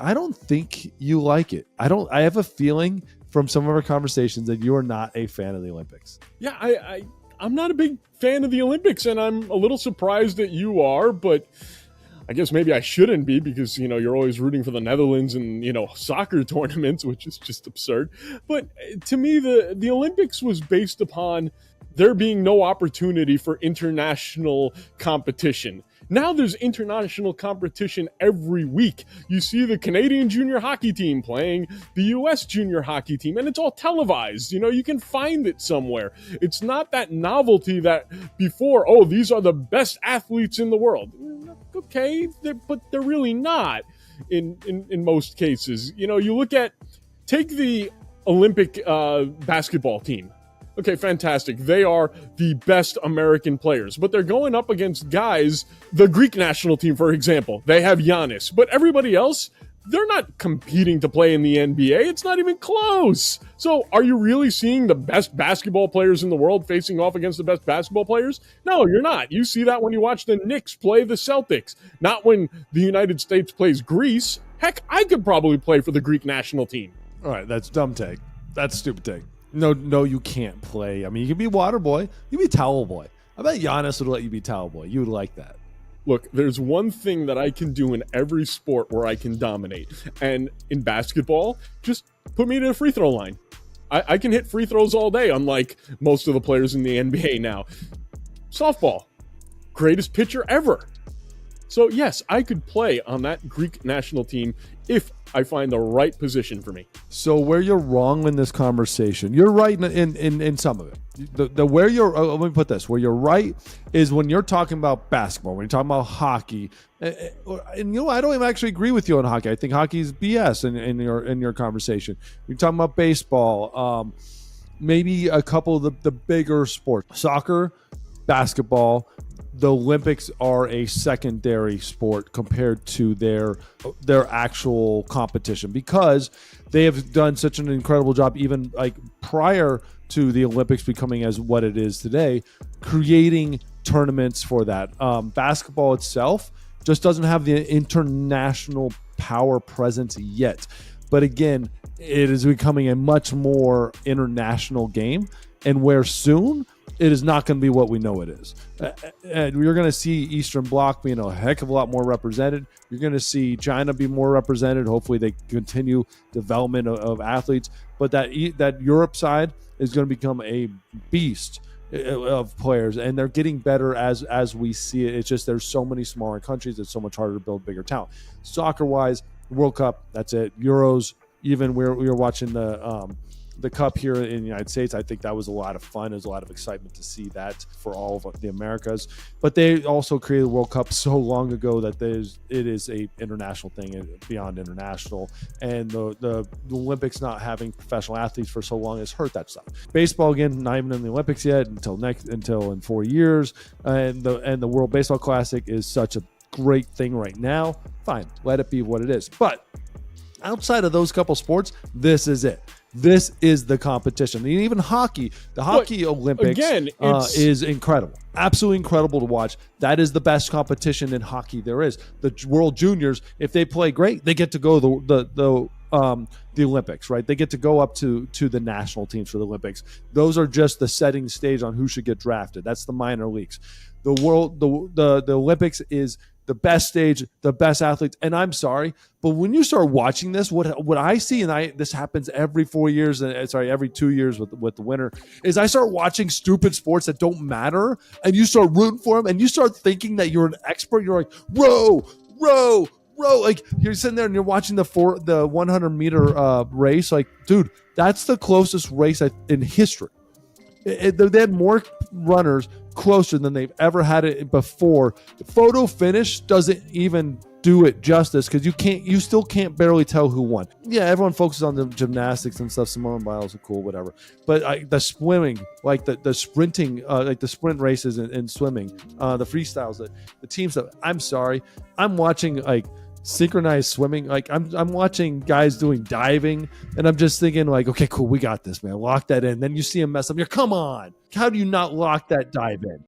I don't think you like it. I have a feeling from some of our conversations that you are not a fan of the Olympics. Yeah, I'm not a big fan of the Olympics, and I'm a little surprised that you are, but I guess maybe I shouldn't be because, you're always rooting for the Netherlands and, soccer tournaments, which is just absurd. But to me, the Olympics was based upon there being no opportunity for international competition. Now there's international competition every week. You see the Canadian junior hockey team playing the US junior hockey team, and it's all televised. You can find it somewhere. It's not that novelty that before, oh, these are the best athletes in the world. Okay, but they're really not in most cases. Take the Olympic basketball team. Okay, fantastic. They are the best American players, but they're going up against guys, the Greek national team, for example. They have Giannis, but everybody else, they're not competing to play in the NBA. It's not even close. So are you really seeing the best basketball players in the world facing off against the best basketball players? No, you're not. You see that when you watch the Knicks play the Celtics, not when the United States plays Greece. Heck, I could probably play for the Greek national team. All right, that's dumb take. That's stupid take. No, you can't play. I mean, you can be water boy. You can be towel boy. I bet Giannis would let you be towel boy. You would like that. Look, there's one thing that I can do in every sport where I can dominate. And in basketball, just put me to a free throw line. I can hit free throws all day, unlike most of the players in the NBA now. Softball, greatest pitcher ever. So yes, I could play on that Greek national team if I find the right position for me. So where you're wrong in this conversation, you're right in some of it. The where you're let me put this, where you're right is when you're talking about basketball, when you're talking about hockey, and I don't even actually agree with you on hockey. I think hockey is BS in your conversation. You're talking about baseball, maybe a couple of the bigger sports, soccer, basketball. The Olympics are a secondary sport compared to their actual competition because they have done such an incredible job, even like prior to the Olympics becoming as what it is today, creating tournaments for that. Basketball itself just doesn't have the international power presence yet. But again, it is becoming a much more international game, and where soon it is not going to be what we know it is. And you're going to see Eastern Bloc being a heck of a lot more represented. You're going to see China be more represented. Hopefully they continue development of athletes. But that Europe side is going to become a beast of players, and they're getting better as we see it. It's just there's so many smaller countries. It's so much harder to build bigger talent. Soccer-wise, World Cup, that's it. Euros, even we were watching the Cup here in the United States. I think that was a lot of fun. There's a lot of excitement to see that for all of the Americas. But they also created the World Cup so long ago that it is a international thing beyond international. And the Olympics not having professional athletes for so long has hurt that stuff. Baseball, again, not even in the Olympics yet until in 4 years. And the World Baseball Classic is such a great thing right now. Fine, let it be what it is. But outside of those couple sports, this is it. This is the competition. And even hockey, the hockey Olympics again, is incredible. Absolutely incredible to watch. That is the best competition in hockey there is. The World Juniors, if they play great, they get to go the Olympics, right? They get to go up to the national teams for the Olympics. Those are just the setting stage on who should get drafted. That's the minor leagues. The Olympics is the best stage, the best athletes. And I'm sorry, but when you start watching this, what I see, and this happens every 4 years, every 2 years with the winter, is I start watching stupid sports that don't matter, and you start rooting for them, and you start thinking that you're an expert. You're like, row, like you're sitting there and you're watching the 100-meter race. Like, dude, that's the closest race in history. They had more runners closer than they've ever had it before. The photo finish doesn't even do it justice because you still can't barely tell who won. Yeah, everyone focuses on the gymnastics and stuff. Simone Biles are cool, whatever. But the swimming, like the sprinting, like the sprint races in swimming, the freestyles, the team stuff. I'm sorry, I'm watching like synchronized swimming. Like I'm watching guys doing diving, and I'm just thinking like, okay, cool, we got this, man. Lock that in. Then you see him mess up. You're, come on, how do you not lock that dive in?